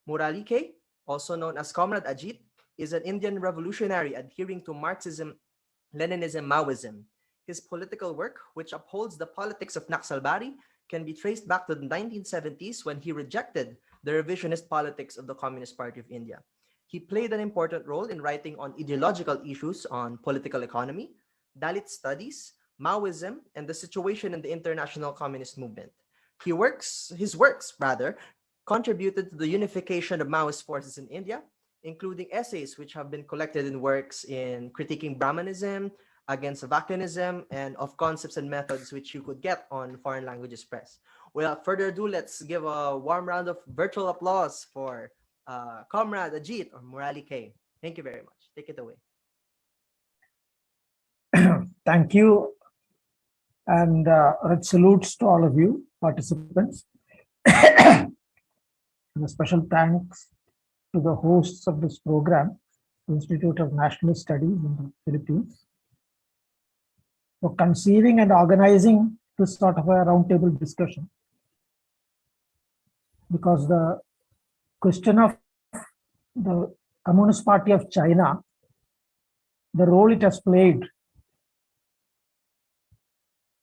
Murali K, also known as Comrade Ajit, is an Indian revolutionary adhering to Marxism, Leninism, Maoism. His political work, which upholds the politics of Naxalbari, can be traced back to the 1970s when he rejected the revisionist politics of the Communist Party of India. He played an important role in writing on ideological issues on political economy, Dalit studies, Maoism, and the situation in the international communist movement. His works, rather, contributed to the unification of Maoist forces in India, including essays which have been collected in works in critiquing Brahmanism, against Vacunism, and of concepts and methods which you could get on Foreign Languages Press. Without further ado, let's give a warm round of virtual applause for Comrade Ajit or Murali K. Thank you very much. Take it away. Thank you, and red salutes to all of you participants. And a special thanks to the hosts of this program, Institute of Nationalist Studies in the Philippines, for conceiving and organizing this sort of a roundtable discussion. Because the question of the Communist Party of China, the role it has played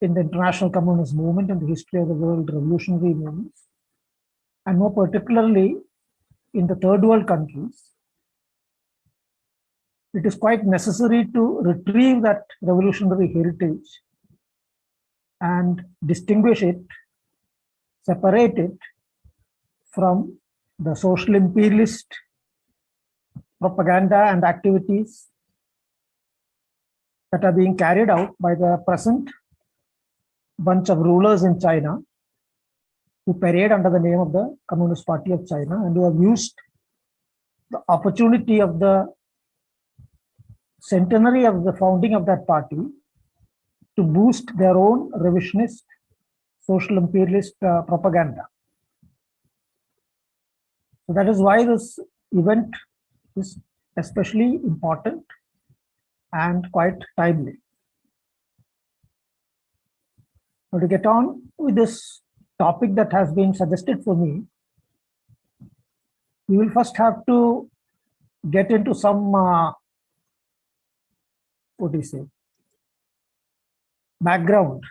in the international communist movement and the history of the world revolutionary movements, and more particularly in the third world countries, it is quite necessary to retrieve that revolutionary heritage and distinguish it, separate it from the social imperialist propaganda and activities that are being carried out by the present bunch of rulers in China who parade under the name of the Communist Party of China and who have used the opportunity of the centenary of the founding of that party to boost their own revisionist social imperialist propaganda. So that is why this event is especially important and quite timely. Now, to get on with this topic that has been suggested for me, we will first have to get into some background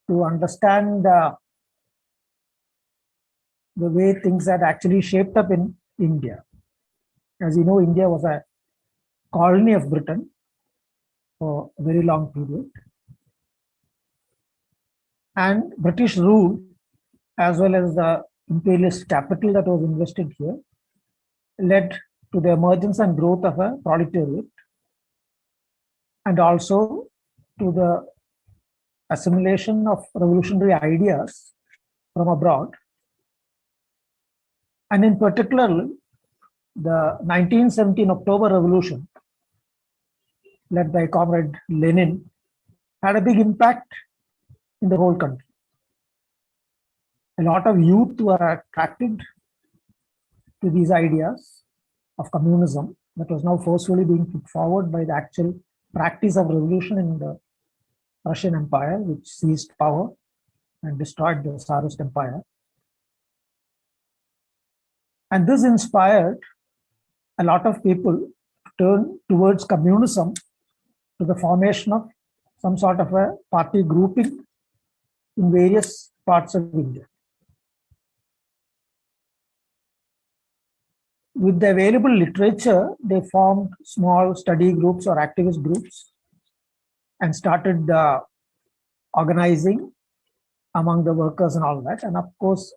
to understand the way things had actually shaped up in India. As you know, India was a colony of Britain for a very long period. And British rule, as well as the imperialist capital that was invested here, led to the emergence and growth of a proletariat, and also to the assimilation of revolutionary ideas from abroad. And in particular, the 1917 October Revolution, led by Comrade Lenin, had a big impact in the whole country. A lot of youth were attracted to these ideas of communism that was now forcefully being put forward by the actual practice of revolution in the Russian Empire, which seized power and destroyed the Tsarist Empire. And this inspired a lot of people to turn towards communism, to the formation of some sort of a party grouping in various parts of India. With the available literature, they formed small study groups or activist groups and started organizing among the workers and all that. And of course,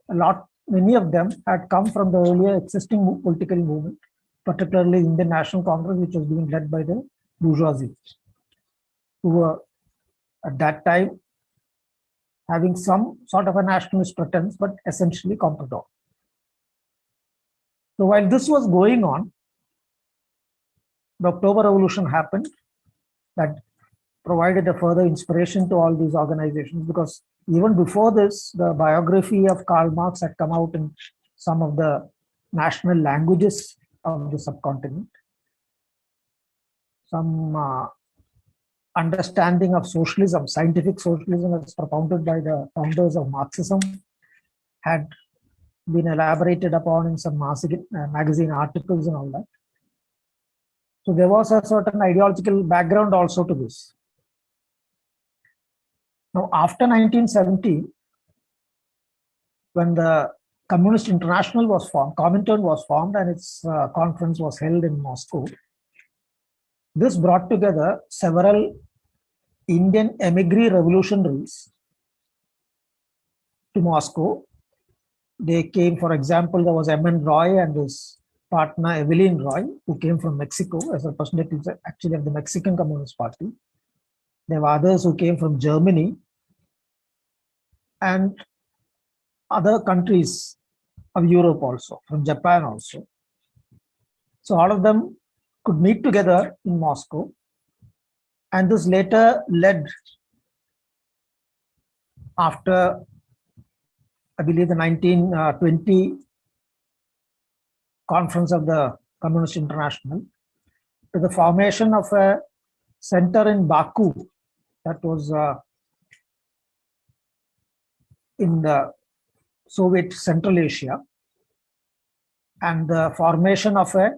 many of them had come from the earlier existing political movement, particularly Indian National Congress, which was being led by the bourgeoisie, who were at that time having some sort of a nationalist pretense, but essentially comprador. So while this was going on, the October Revolution happened. That provided a further inspiration to all these organizations, because even before this, the biography of Karl Marx had come out in some of the national languages of the subcontinent. Some understanding of socialism, scientific socialism as propounded by the founders of Marxism, had been elaborated upon in some magazine articles and all that. So there was a certain ideological background also to this. Now, after 1970, when the Communist International was formed, Comintern was formed, and its conference was held in Moscow, this brought together several Indian emigre revolutionaries to Moscow. They came, for example, there was M.N. Roy and his partner Evelyn Roy, who came from Mexico as representatives actually of the Mexican Communist Party. There were others who came from Germany and other countries of Europe also, from Japan also. So all of them could meet together in Moscow. And this later led, after, I believe, the 1920 conference of the Communist International, to the formation of a center in Baku that was in the Soviet Central Asia, and the formation of a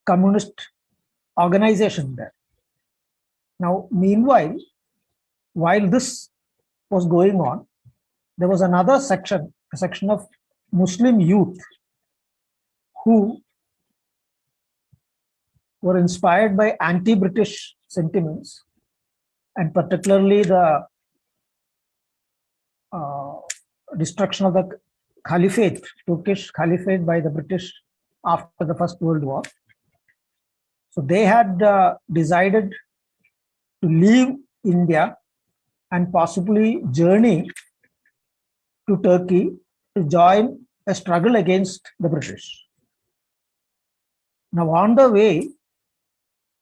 communist organization there. Now, meanwhile, while this was going on, there was another section, a section of Muslim youth who were inspired by anti-British sentiments, and particularly the destruction of the Caliphate, Turkish Caliphate by the British after the First World War. So they had decided to leave India and possibly journey to Turkey to join a struggle against the British. Now, on the way,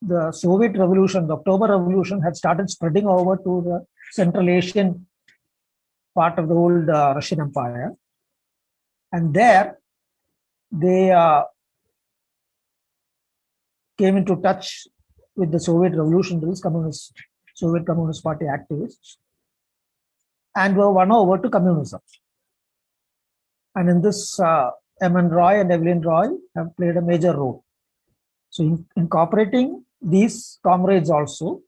the Soviet Revolution, the October Revolution, had started spreading over to the Central Asian part of the old Russian Empire. And there, they came into touch with the Soviet revolutionaries, Soviet Communist Party activists, and were won over to communism. And in this, M.N. Roy and Evelyn Roy have played a major role. So, incorporating these comrades also,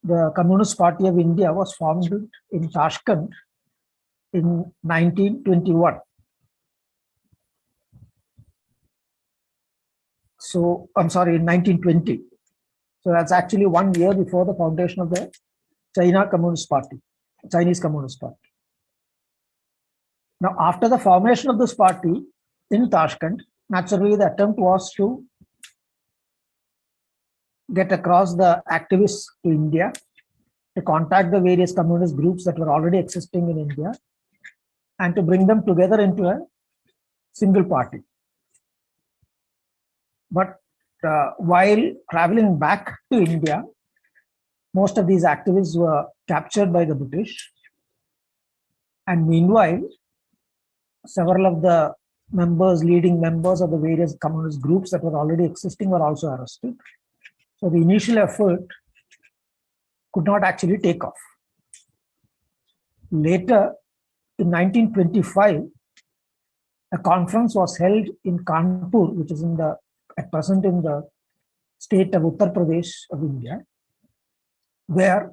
the Communist Party of India was formed in Tashkent in 1921. So, I'm sorry, in 1920. So that's actually 1 year before the foundation of the Chinese Communist Party. Now, after the formation of this party in Tashkent, naturally the attempt was to get across the activists to India, to contact the various communist groups that were already existing in India, and to bring them together into a single party. But while traveling back to India, most of these activists were captured by the British. And meanwhile, several of the leading members of the various communist groups that were already existing were also arrested. So the initial effort could not actually take off. Later, in 1925, a conference was held in Kanpur, which is at present in the state of Uttar Pradesh of India, where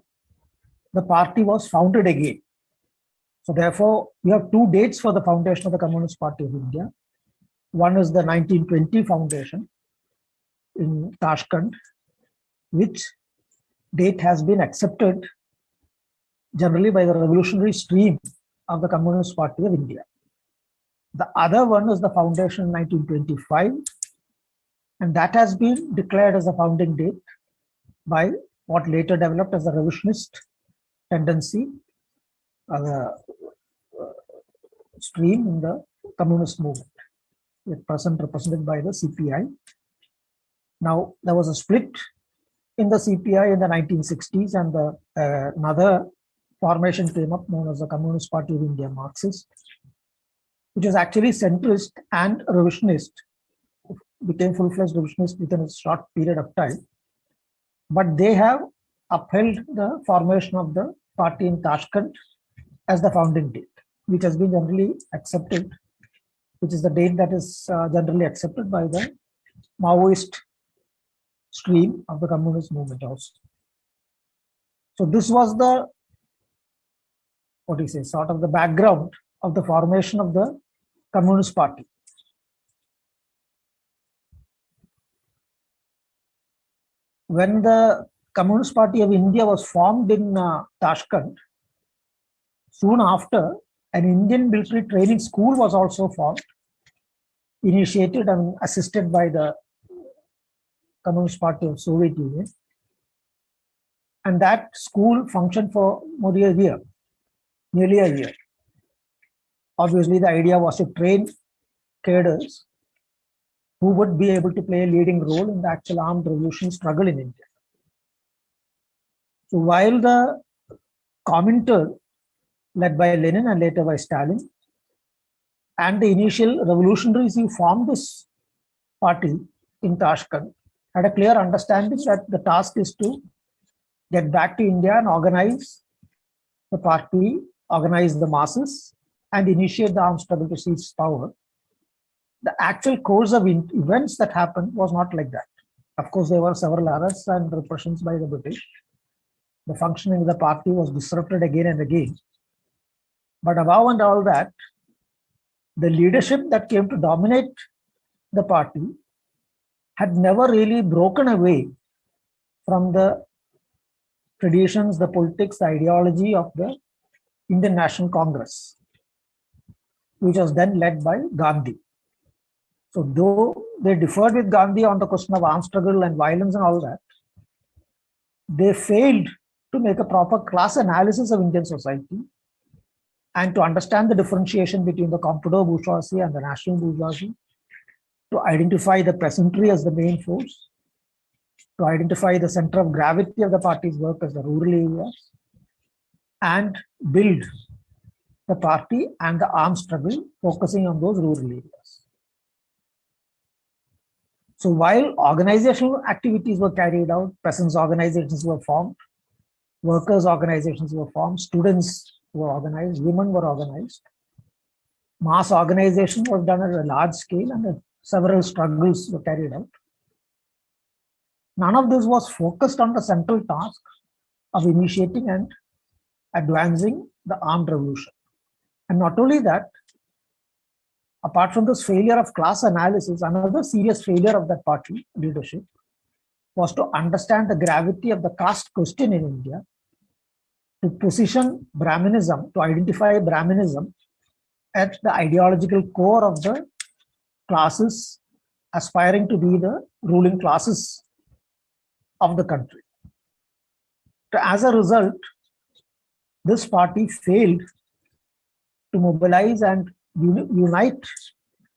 the party was founded again. So therefore, we have two dates for the foundation of the Communist Party of India. One is the 1920 foundation in Tashkent, which date has been accepted generally by the revolutionary stream of the Communist Party of India. The other one is the foundation in 1925, and that has been declared as the founding date by what later developed as the revisionist tendency, stream in the communist movement, at present represented by the CPI. Now, there was a split in the CPI in the 1960s, and another formation came up known as the Communist Party of India Marxist, which is actually centrist and revisionist, became full-fledged revisionist within a short period of time. But they have upheld the formation of the party in Tashkent as the founding date. which has been generally accepted, which is the date that is generally accepted by the Maoist stream of the communist movement also. So this was the, what do you say, sort of the background of the formation of the Communist Party. When the Communist Party of India was formed in Tashkent, soon after, an Indian military training school was also formed, initiated and assisted by the Communist Party of Soviet Union. And that school functioned for more than a year, nearly a year. Obviously, the idea was to train cadres who would be able to play a leading role in the actual armed revolution struggle in India. So while the Comintern, led by Lenin and later by Stalin, and the initial revolutionaries who formed this party in Tashkent had a clear understanding that the task is to get back to India and organize the party, organize the masses, and initiate the armed struggle to seize power. The actual course of events that happened was not like that. Of course, there were several arrests and repressions by the British. The functioning of the party was disrupted again and again. But above and all that, the leadership that came to dominate the party had never really broken away from the traditions, the politics, the ideology of the Indian National Congress, which was then led by Gandhi. So though they differed with Gandhi on the question of armed struggle and violence and all that, they failed to make a proper class analysis of Indian society and to understand the differentiation between the comprador bourgeoisie and the national bourgeoisie, to identify the peasantry as the main force, to identify the center of gravity of the party's work as the rural areas, and build the party and the armed struggle focusing on those rural areas. So while organizational activities were carried out, peasants' organizations were formed, workers' organizations were formed, students were organized, women were organized, mass organization was done at a large scale, and several struggles were carried out. None of this was focused on the central task of initiating and advancing the armed revolution. And not only that, apart from this failure of class analysis, another serious failure of that party leadership was to understand the gravity of the caste question in India, to position Brahminism, to identify Brahminism at the ideological core of the classes aspiring to be the ruling classes of the country. So as a result, this party failed to mobilize and unite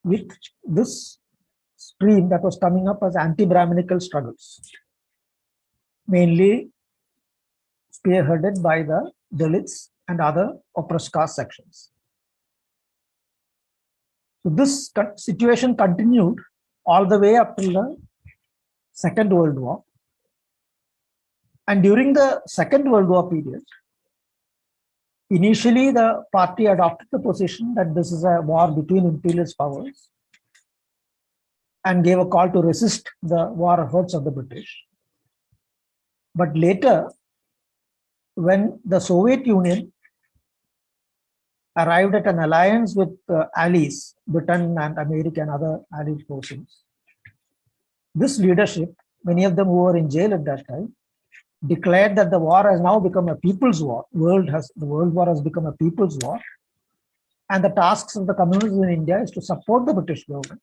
with this stream that was coming up as anti-Brahminical struggles, mainly spearheaded by the Dalits and other oppressed caste sections. So this situation continued all the way up till the Second World War. And during the Second World War period, initially the party adopted the position that this is a war between imperialist powers and gave a call to resist the war efforts of the British. But later, when the Soviet Union arrived at an alliance with allies, Britain and America and other allied forces, this leadership, many of them who were in jail at that time, declared that the war has now become a people's war. The world war has become a people's war. And the tasks of the communists in India is to support the British government,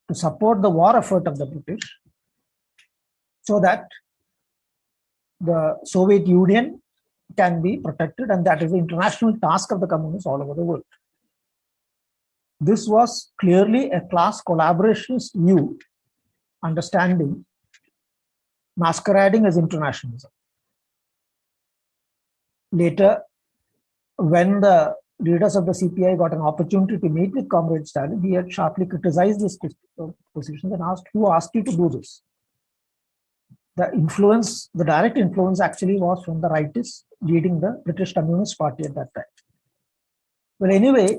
to support the war effort of the British, so that the Soviet Union can be protected, and that is the international task of the communists all over the world. This was clearly a class collaborationist view, understanding, masquerading as internationalism. Later, when the leaders of the CPI got an opportunity to meet with Comrade Stalin, he had sharply criticized this position and asked, who asked you to do this? The influence, the direct influence actually was from the rightists leading the British Communist Party at that time. Well, anyway,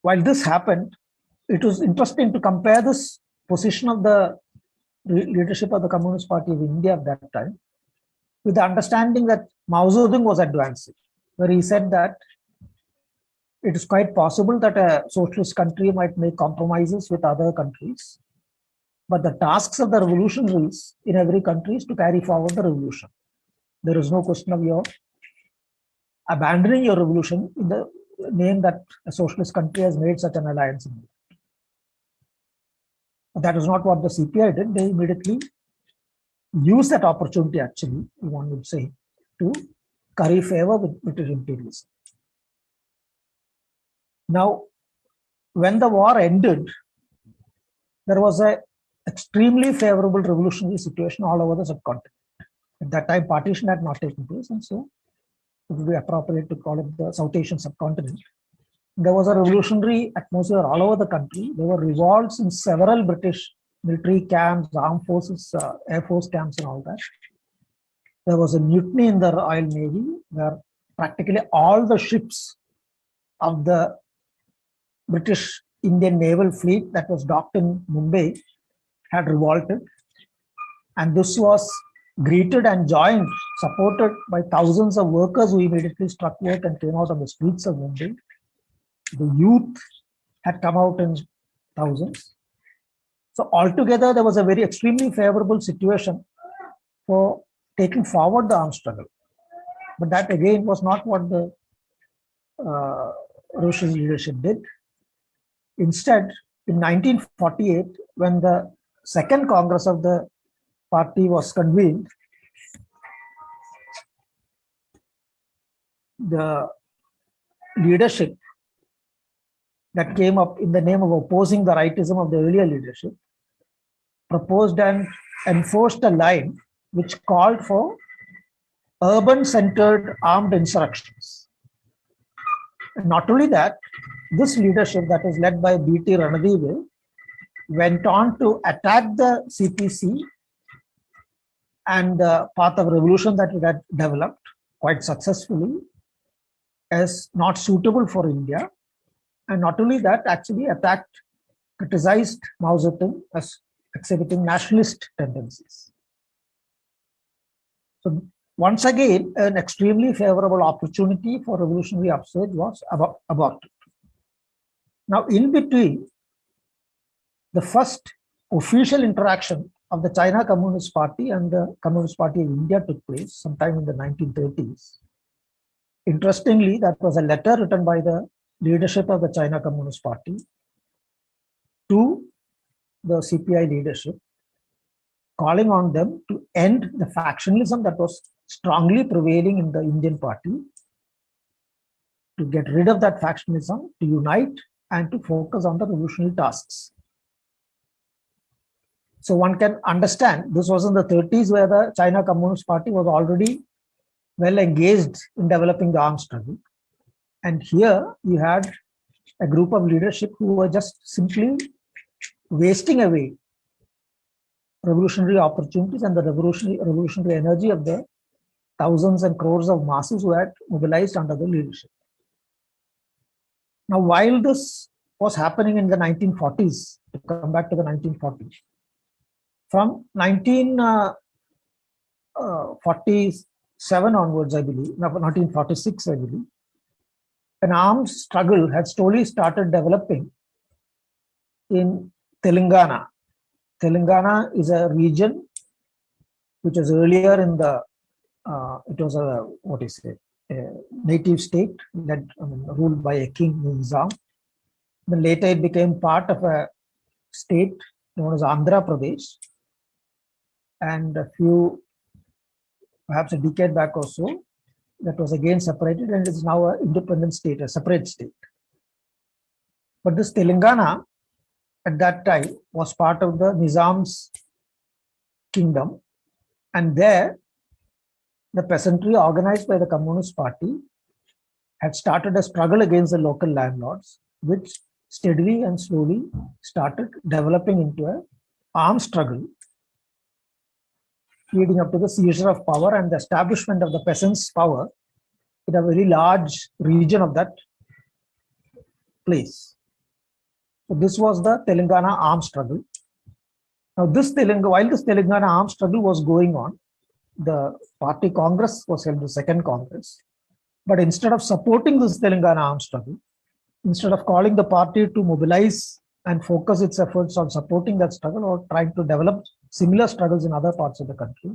while this happened, it was interesting to compare this position of the leadership of the Communist Party of India at that time with the understanding that Mao Zedong was advancing, where he said that it is quite possible that a socialist country might make compromises with other countries, but the tasks of the revolutionaries in every country is to carry forward the revolution. There is no question of your abandoning your revolution in the name that a socialist country has made such an alliance. That is not what the CPI did. They immediately used that opportunity, actually, one would say, to curry favor with British imperialism. Now, when the war ended, there was an extremely favorable revolutionary situation all over the subcontinent. At that time, partition had not taken place, and so it would be appropriate to call it the South Asian subcontinent. There was a revolutionary atmosphere all over the country. There were revolts in several British military camps, armed forces, air force camps, and all that. There was a mutiny in the Royal Navy where practically all the ships of the British Indian naval fleet that was docked in Mumbai had revolted. And this was greeted and joined, supported by thousands of workers who immediately struck work and came out on the streets of Mumbai. The youth had come out in thousands. So altogether, there was a very extremely favorable situation for taking forward the armed struggle. But that again was not what the Russian leadership did. Instead, in 1948, when the second Congress of the party was convened, the leadership that came up in the name of opposing the rightism of the earlier leadership proposed and enforced a line which called for urban-centered armed insurrections. And not only that, this leadership that was led by B.T. Ranadive went on to attack the CPC and the path of revolution that it had developed quite successfully as not suitable for India. And not only that, actually attacked, criticized Mao Zedong as exhibiting nationalist tendencies. So once again, an extremely favorable opportunity for revolutionary upsurge was aborted. Now, in between, the first official interaction of the China Communist Party and the Communist Party of India took place sometime in the 1930s. Interestingly, that was a letter written by the leadership of the China Communist Party to the CPI leadership, calling on them to end the factionalism that was strongly prevailing in the Indian party, to get rid of that factionalism, to unite, and to focus on the revolutionary tasks. So one can understand this was in the 30s where the China Communist Party was already well engaged in developing the armed struggle. And here you had a group of leadership who were just simply wasting away revolutionary opportunities and the revolutionary energy of the thousands and crores of masses who had mobilized under the leadership. Now, while this was happening in the 1940s, to come back to the 1940s, from 1947 onwards, I believe, 1946, I believe, an armed struggle had slowly started developing in Telangana. Telangana is a region which was earlier in the, it was a, a native state ruled by a king, Nizam. Then later it became part of a state known as Andhra Pradesh. And perhaps a decade back or so, that was again separated and is now an independent state, a separate state. But this Telangana at that time was part of the Nizam's kingdom. And there, the peasantry organized by the Communist Party had started a struggle against the local landlords, which steadily and slowly started developing into an armed struggle, leading up to the seizure of power and the establishment of the peasants' power in a very large region of that place. So this was the Telangana armed struggle. Now, while this Telangana armed struggle was going on, the party Congress was held, the second Congress. But instead of supporting this Telangana armed struggle, instead of calling the party to mobilize and focus its efforts on supporting that struggle or trying to develop similar struggles in other parts of the country,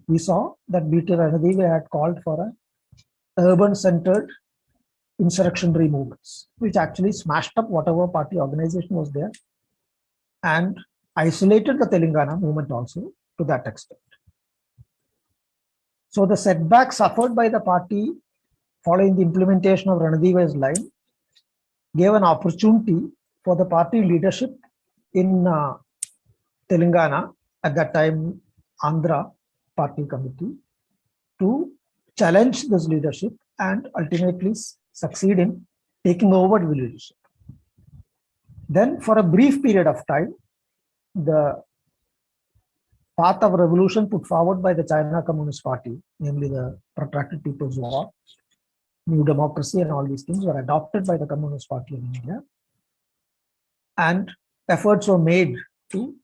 we saw that B.T. Ranadive had called for a urban-centered insurrectionary movements, which actually smashed up whatever party organization was there and isolated the Telangana movement also to that extent. So the setback suffered by the party following the implementation of Ranadive's line gave an opportunity for the party leadership in Telangana, at that time Andhra Party Committee, to challenge this leadership and ultimately succeed in taking over the leadership. Then for a brief period of time, the path of revolution put forward by the China Communist Party, namely the protracted People's War, New Democracy and all these things were adopted by the Communist Party of India. And efforts were made to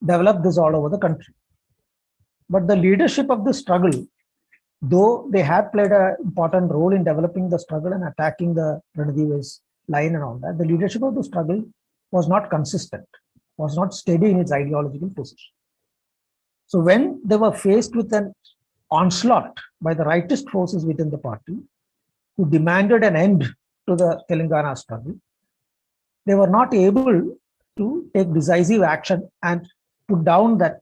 develop this all over the country. But the leadership of the struggle, though they had played an important role in developing the struggle and attacking the Ranadive's line and all that, the leadership of the struggle was not consistent, was not steady in its ideological position. So when they were faced with an onslaught by the rightist forces within the party, who demanded an end to the Telangana struggle, they were not able to take decisive action and put down that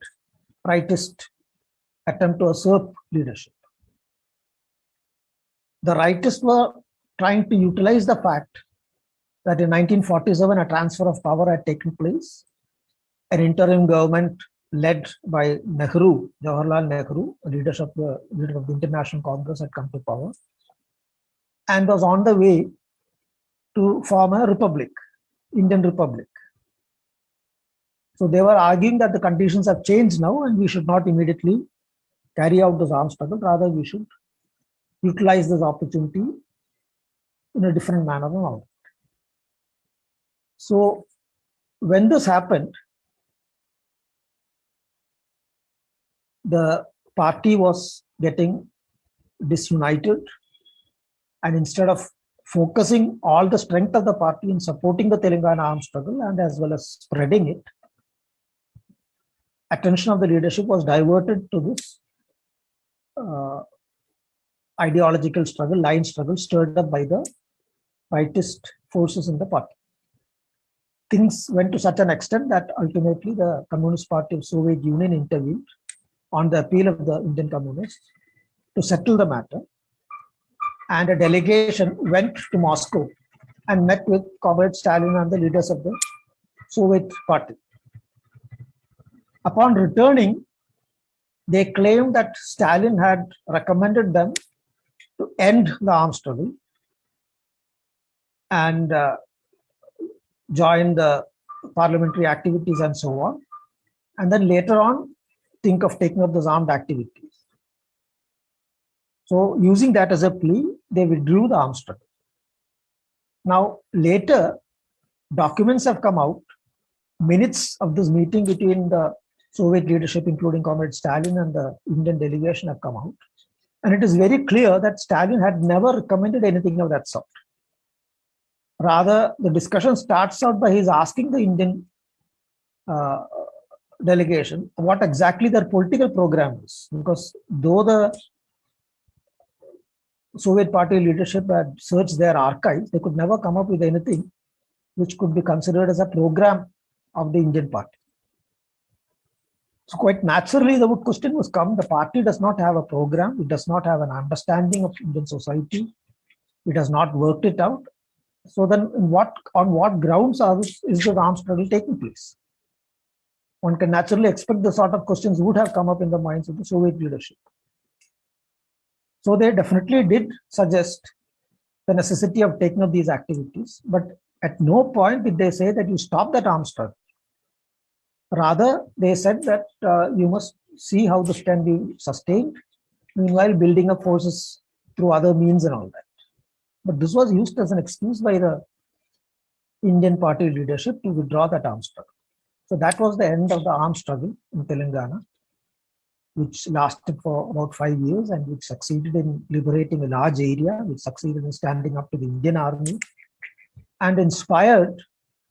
rightist attempt to usurp leadership. The rightists were trying to utilize the fact that in 1947 a transfer of power had taken place. An interim government led by Nehru, Jawaharlal Nehru, leader of the International Congress, had come to power and was on the way to form a republic, Indian Republic. So they were arguing that the conditions have changed now and we should not immediately carry out this armed struggle. Rather, we should utilize this opportunity in a different manner than all. So when this happened, the party was getting disunited, and instead of focusing all the strength of the party in supporting the Telangana armed struggle and as well as spreading it, attention of the leadership was diverted to this ideological struggle, line struggle stirred up by the rightist forces in the party. Things went to such an extent that ultimately the Communist Party of Soviet Union intervened on the appeal of the Indian Communists to settle the matter. And a delegation went to Moscow and met with Comrade Stalin and the leaders of the Soviet Party. Upon returning, they claimed that Stalin had recommended them to end the armed struggle and join the parliamentary activities and so on. And then later on, think of taking up those armed activities. So using that as a plea, they withdrew the armed struggle. Now, later, documents have come out, minutes of this meeting between the Soviet leadership, including Comrade Stalin and the Indian delegation, have come out. And it is very clear that Stalin had never recommended anything of that sort. Rather, the discussion starts out by his asking the Indian delegation what exactly their political program is. Because though the Soviet party leadership had searched their archives, they could never come up with anything which could be considered as a program of the Indian party. So quite naturally, the question was come, the party does not have a program, it does not have an understanding of Indian society, it has not worked it out. So then on what grounds is the armed struggle taking place? One can naturally expect the sort of questions would have come up in the minds of the Soviet leadership. So they definitely did suggest the necessity of taking up these activities, but at no point did they say that you stop that armed struggle. Rather, they said that you must see how this can be sustained, meanwhile building up forces through other means and all that. But this was used as an excuse by the Indian party leadership to withdraw that armed struggle. So that was the end of the armed struggle in Telangana, which lasted for about 5 years and which succeeded in liberating a large area, which succeeded in standing up to the Indian army and inspired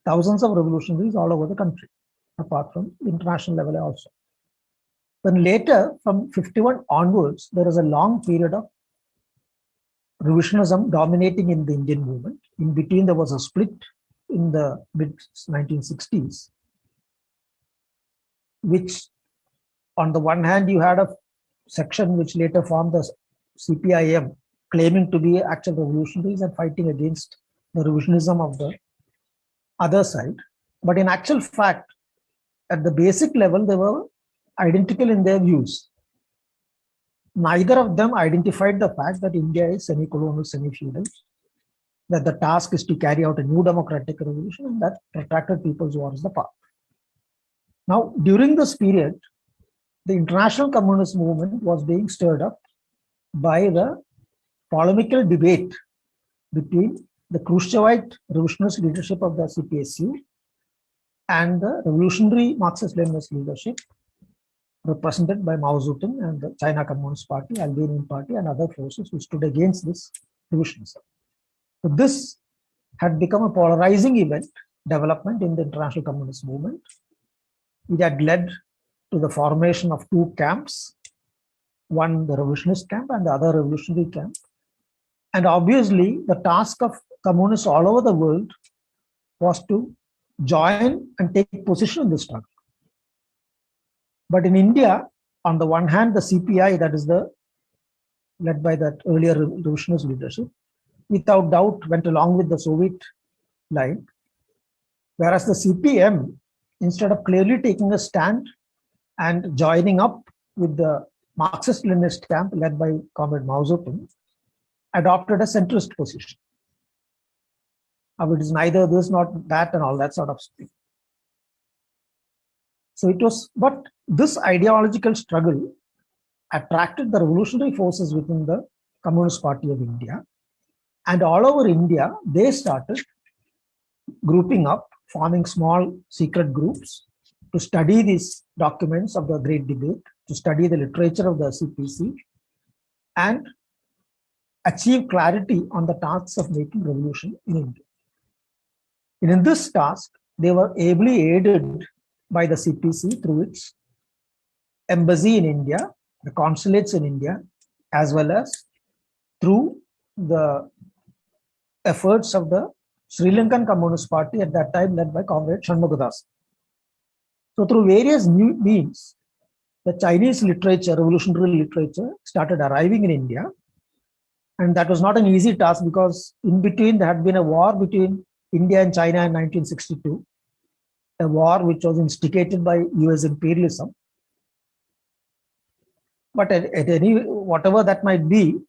thousands of revolutionaries all over the country, apart from international level also. Then later, from 51 onwards, there is a long period of revisionism dominating in the Indian movement. In between, there was a split in the mid 1960s, which on the one hand, you had a section which later formed the CPIM, claiming to be actual revolutionaries and fighting against the revisionism of the other side. But in actual fact, at the basic level, they were identical in their views. Neither of them identified the fact that India is semi-colonial, semi-feudal, that the task is to carry out a new democratic revolution, and that protracted People's War is the path. Now, during this period, the international communist movement was being stirred up by the polemical debate between the Khrushchevite revolutionist leadership of the CPSU and the revolutionary Marxist-Leninist leadership represented by Mao Zedong and the China Communist Party, Albanian Party, and other forces which stood against this revisionism. So this had become a polarizing development in the international communist movement. It had led to the formation of two camps, one the revisionist camp and the other revolutionary camp. And obviously, the task of communists all over the world was to join and take position in this struggle. But in India, on the one hand, the CPI, that is led by that earlier revisionist leadership, without doubt went along with the Soviet line, whereas the CPM, instead of clearly taking a stand and joining up with the Marxist-Leninist camp led by Comrade Mao Zedong, adopted a centrist position. It is neither this, not that, and all that sort of thing. So it was, but this ideological struggle attracted the revolutionary forces within the Communist Party of India. And all over India, they started grouping up, forming small secret groups to study these documents of the Great Debate, to study the literature of the CPC, and achieve clarity on the tasks of making revolution in India. And in this task, they were ably aided by the CPC through its embassy in India, the consulates in India, as well as through the efforts of the Sri Lankan Communist Party at that time led by Comrade Shanmugadas. So through various new means, the Chinese literature, revolutionary literature, started arriving in India. And that was not an easy task because in between there had been a war between India and China in 1962, a war which was instigated by US imperialism. But at any, whatever that might be,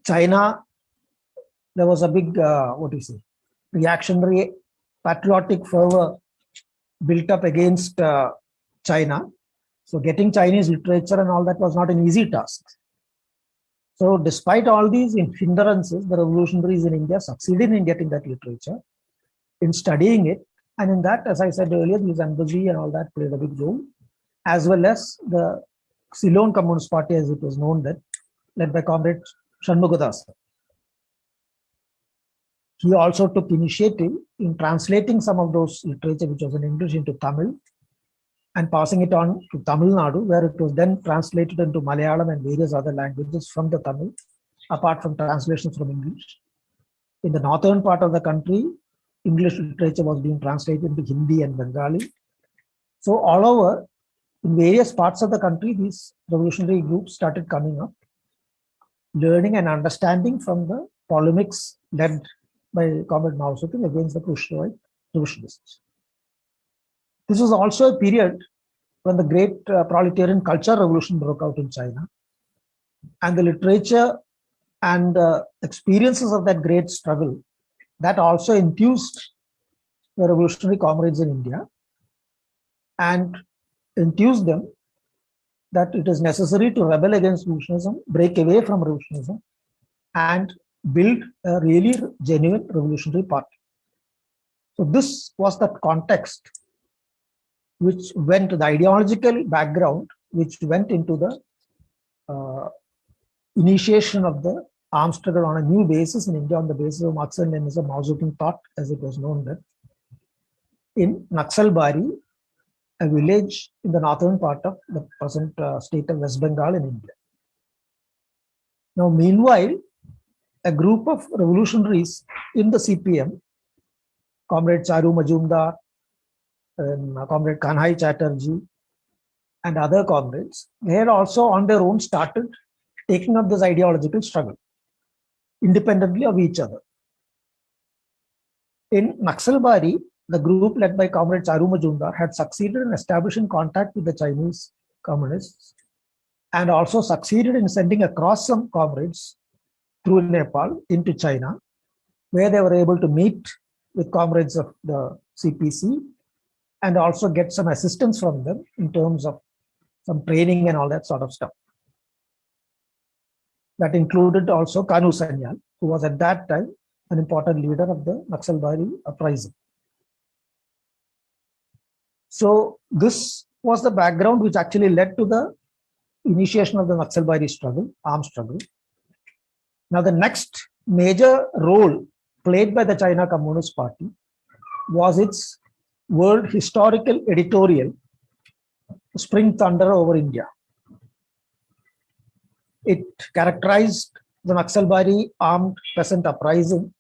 China, there was a big, reactionary patriotic fervor built up against China. So getting Chinese literature and all that was not an easy task. So despite all these hindrances, the revolutionaries in India succeeded in getting that literature, in studying it. And in that, as I said earlier, this embassy and all that played a big role, as well as the Ceylon Communist Party, as it was known then, led by Comrade Shanmugadas. He also took initiative in translating some of those literature, which was in English, into Tamil, and passing it on to Tamil Nadu, where it was then translated into Malayalam and various other languages from the Tamil, apart from translations from English. In the northern part of the country, English literature was being translated into Hindi and Bengali. So all over, in various parts of the country, these revolutionary groups started coming up, learning and understanding from the polemics led by Comrade Mao Zedong against the Khrushchevite revolutionists. This was also a period when the great proletarian culture revolution broke out in China, and the literature and experiences of that great struggle that also enthused the revolutionary comrades in India and enthused them that it is necessary to rebel against revolutionism, break away from revolutionism, and build a really genuine revolutionary party. So this was the context which went to the ideological background, which went into the initiation of the armed struggle on a new basis in India on the basis of Marxism-Leninism, Mao Zedong thought, as it was known then, in Naxalbari, a village in the northern part of the present state of West Bengal in India. Now, meanwhile, a group of revolutionaries in the CPM, Comrade Charu Majumdar, and Comrade Kanhai Chatterjee, and other comrades, they had also on their own started taking up this ideological struggle independently of each other. In Naxalbari, the group led by Comrade Charu Majumdar had succeeded in establishing contact with the Chinese communists and also succeeded in sending across some comrades through Nepal into China, where they were able to meet with comrades of the CPC and also get some assistance from them in terms of some training and all that sort of stuff. That included also Kanu Sanyal, who was at that time an important leader of the Naxalbari uprising. So this was the background which actually led to the initiation of the Naxalbari struggle, armed struggle. Now the next major role played by the China Communist Party was its world historical editorial, Spring Thunder over India. It characterized the Naxalbari armed peasant uprising,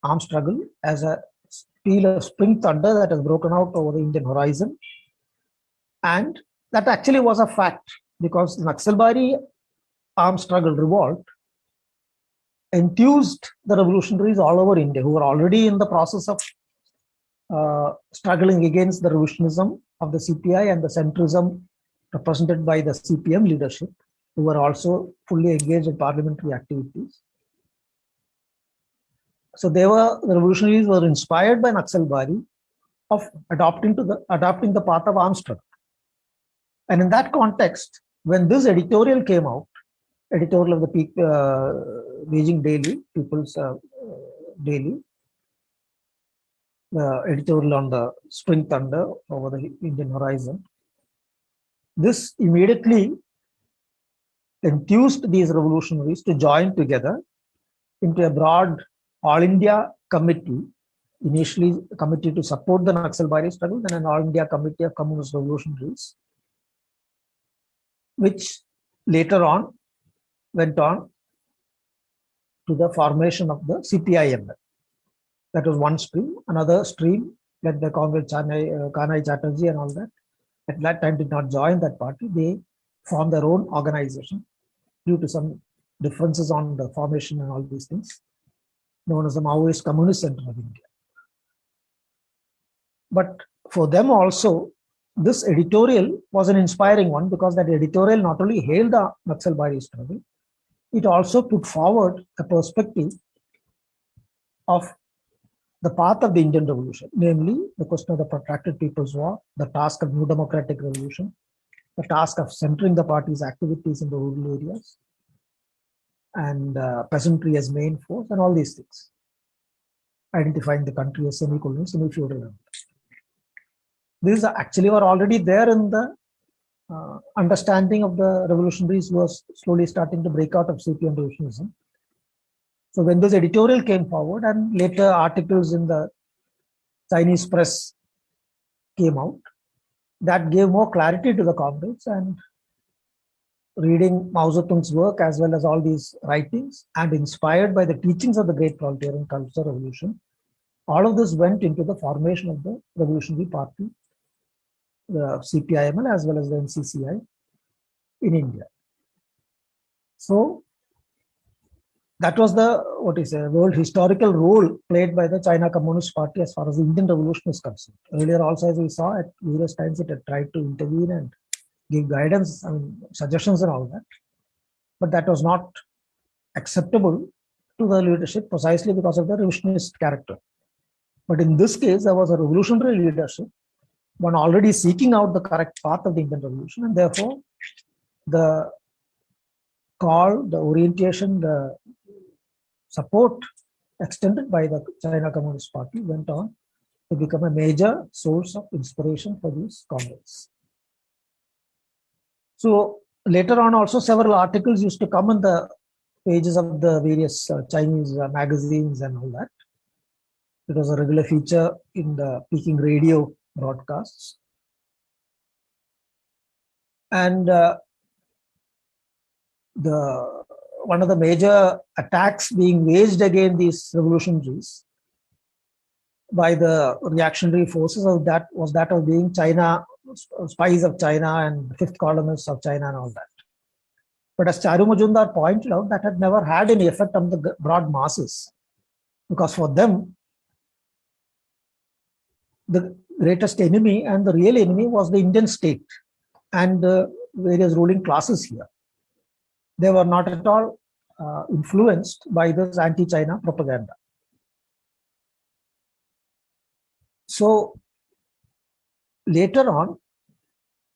armed struggle, as a peal of spring thunder that has broken out over the Indian horizon. And that actually was a fact, because the Naxalbari armed struggle revolt enthused the revolutionaries all over India who were already in the process of struggling against the revolutionism of the CPI and the centrism represented by the CPM leadership, who were also fully engaged in parliamentary activities. So the revolutionaries were inspired by Naxalbari of adopting the path of armed struggle. And in that context, when this editorial came out, editorial of the Beijing Daily, People's Daily, the editorial on the Spring Thunder over the Indian horizon, this immediately enthused these revolutionaries to join together into a broad All India committee, initially a committee to support the Naxalbari struggle, then an All India Committee of Communist Revolutionaries, which later on went on to the formation of the CPIML. That was one stream. Another stream led by Comrade Kanhai Chatterjee and all that, at that time did not join that party. They formed their own organization due to some differences on the formation and all these things, known as the Maoist Communist Center of India. But for them also, this editorial was an inspiring one, because that editorial not only hailed the Naxalbari struggle, it also put forward a perspective of the path of the Indian Revolution, namely the question of the protracted People's War, the task of new democratic revolution, the task of centering the party's activities in the rural areas, and peasantry as main force, and all these things, identifying the country as semi-colonial, semi-feudal. These actually were already there in the understanding of the revolutionaries who was slowly starting to break out of CPM revolutionism. So when this editorial came forward, and later articles in the Chinese press came out, that gave more clarity to the comrades, and reading Mao Zedong's work as well as all these writings, and inspired by the teachings of the great proletarian culture revolution, all of this went into the formation of the revolutionary party, the CPIML as well as the NCCI in India. So that was the world historical role played by the China Communist Party as far as the Indian Revolution is concerned. Earlier also, as we saw, at various times it had tried to intervene and give guidance, suggestions and all that. But that was not acceptable to the leadership precisely because of the revisionist character. But in this case, there was a revolutionary leadership, one already seeking out the correct path of the Indian Revolution, and therefore the call, the orientation, the support extended by the China Communist Party went on to become a major source of inspiration for these comrades. So later on also several articles used to come in the pages of the various Chinese magazines and all that. It was a regular feature in the Peking radio broadcasts. And one of the major attacks being waged against these revolutionaries by the reactionary forces of that was that of being China, spies of China and fifth columnists of China and all that. But as Charu Majumdar pointed out, that had never had any effect on the broad masses, because for them, the greatest enemy and the real enemy was the Indian state and the various ruling classes here. They were not at all influenced by this anti-China propaganda. So later on,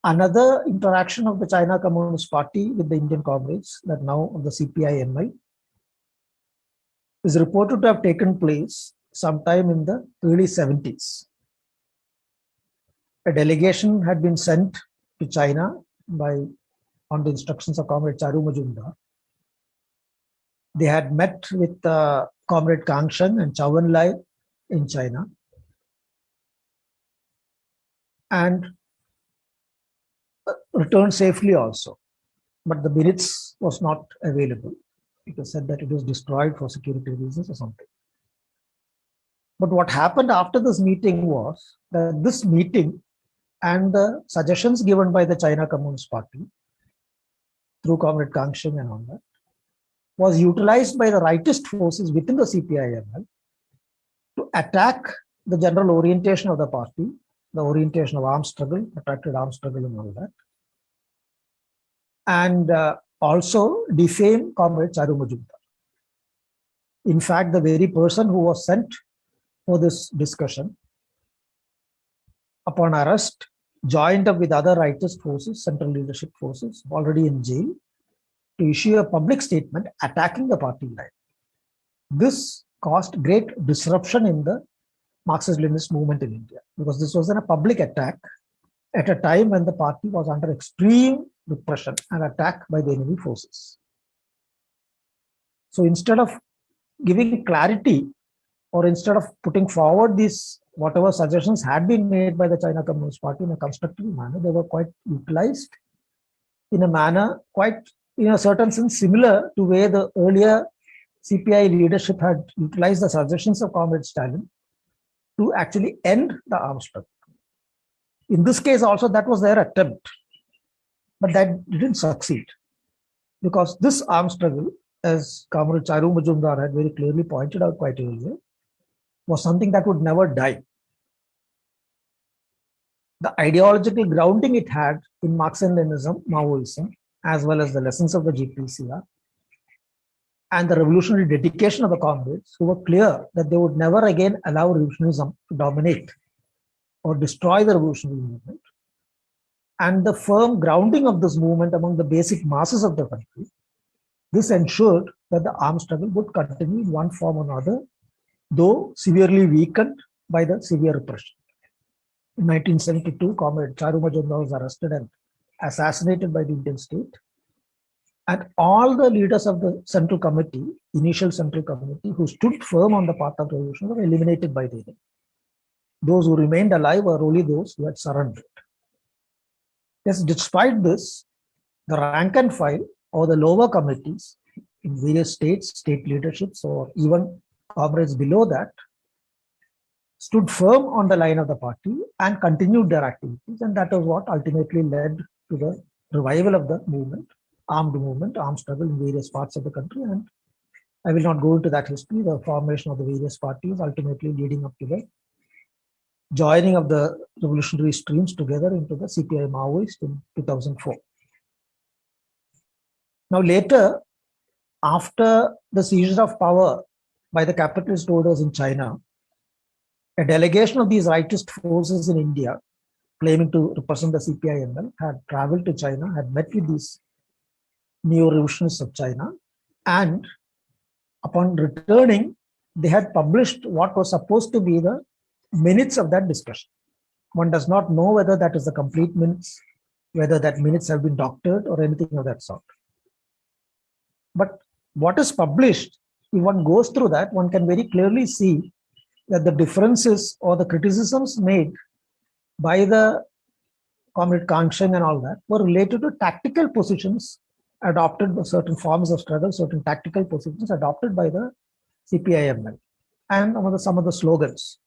another interaction of the China Communist Party with the Indian comrades, that now of the CPI-MI, is reported to have taken place sometime in the early 70s. A delegation had been sent to China on the instructions of Comrade Charu Majumdar. They had met with Comrade Kangshan and Chao Enlai in China, and returned safely also. But the minutes was not available. It was said that it was destroyed for security reasons or something. But what happened after this meeting was that this meeting and the suggestions given by the China Communist Party through Comrade Kangshan and all that was utilized by the rightist forces within the CPI-ML to attack the general orientation of the party, the orientation of armed struggle, protracted armed struggle and all that, and also defame Comrade Charu Majumdar. In fact, the very person who was sent for this discussion, upon arrest, joined up with other rightist forces, central leadership forces, already in jail, to issue a public statement attacking the party line. This caused great disruption in the Marxist-Leninist movement in India, because this was a public attack at a time when the party was under extreme repression and attack by the enemy forces. So instead of giving clarity, or instead of putting forward these whatever suggestions had been made by the China Communist Party in a constructive manner, they were quite utilized in a manner quite, in a certain sense, similar to where the earlier CPI leadership had utilized the suggestions of Comrade Stalin to actually end the arms struggle. In this case also, that was their attempt, but that didn't succeed, because this arms struggle, as Comrade Charu Majumdar had very clearly pointed out quite earlier, was something that would never die. The ideological grounding it had in Marxism-Leninism, Maoism, as well as the lessons of the GPCR, and the revolutionary dedication of the comrades, who were clear that they would never again allow revolutionarism to dominate or destroy the revolutionary movement, and the firm grounding of this movement among the basic masses of the country, this ensured that the armed struggle would continue in one form or another, though severely weakened by the severe repression. In 1972, Comrade Charu Majumdar was arrested and assassinated by the Indian state. And all the leaders of the central committee, initial central committee, who stood firm on the path of revolution, were eliminated by the enemy. Those who remained alive were only those who had surrendered. Yes, despite this, the rank and file or the lower committees in various states, state leaderships, or even comrades below that, stood firm on the line of the party and continued their activities. And that was what ultimately led to the revival of the movement, armed struggle in various parts of the country. And I will not go into that history, the formation of the various parties ultimately leading up to the joining of the revolutionary streams together into the CPI Maoist in 2004. Now later, after the seizure of power by the capitalist orders in China, a delegation of these rightist forces in India, claiming to represent the CPI-ML, had traveled to China, had met with these neo-revolutionists of China, and upon returning, they had published what was supposed to be the minutes of that discussion. One does not know whether that is the complete minutes, whether that minutes have been doctored or anything of that sort. But what is published, if one goes through that, one can very clearly see that the differences or the criticisms made by the Comrade Kangshan and all that were related to tactical positions adopted by certain forms of struggle, certain tactical positions adopted by the CPIML, and some of the slogans.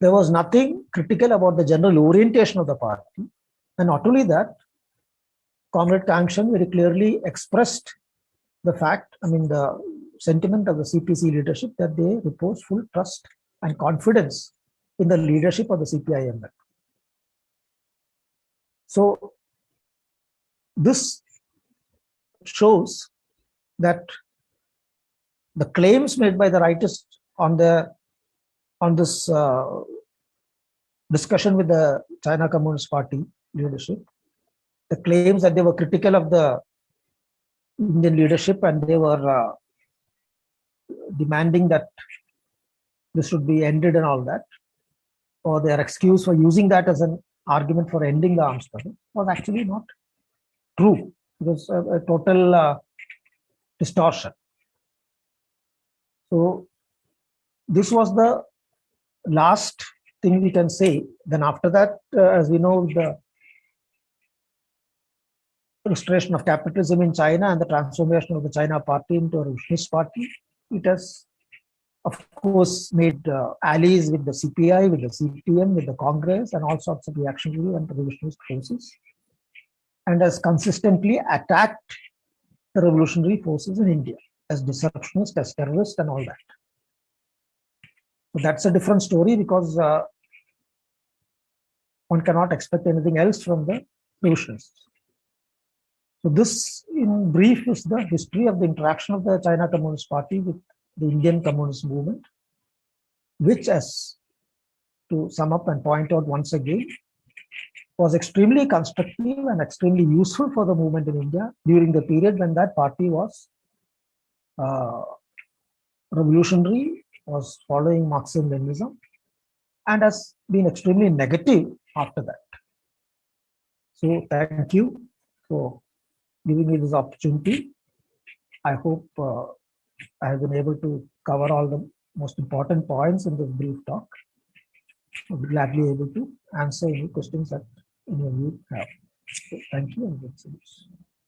There was nothing critical about the general orientation of the party. And not only that, Comrade Kangshan very clearly expressed the fact, the sentiment of the CPC leadership that they repose full trust and confidence in the leadership of the CPIML. So this shows that the claims made by the rightists on this discussion with the China Communist Party leadership, the claims that they were critical of the Indian leadership and they were demanding that this should be ended and all that, or their excuse for using that as an argument for ending the arms struggle, was actually not true. It was a total distortion. So this was the last thing we can say. Then after that, as we know, the restoration of capitalism in China and the transformation of the China party into a revisionist party, it has, of course, made allies with the CPI, with the CPM, with the Congress, and all sorts of reactionary and revisionist forces, and has consistently attacked the revolutionary forces in India as disruptionist, as terrorist, and all that. So that's a different story, because one cannot expect anything else from the revolutionists. So this, in brief, is the history of the interaction of the China Communist Party with the Indian Communist movement, which, as to sum up and point out once again, was extremely constructive and extremely useful for the movement in India during the period when that party was revolutionary, was following Marxism-Leninism, and has been extremely negative after that. So thank you for giving me this opportunity. I hope I have been able to cover all the most important points in this brief talk. I'll be gladly able to answer any questions that any of you have. So thank you and good service.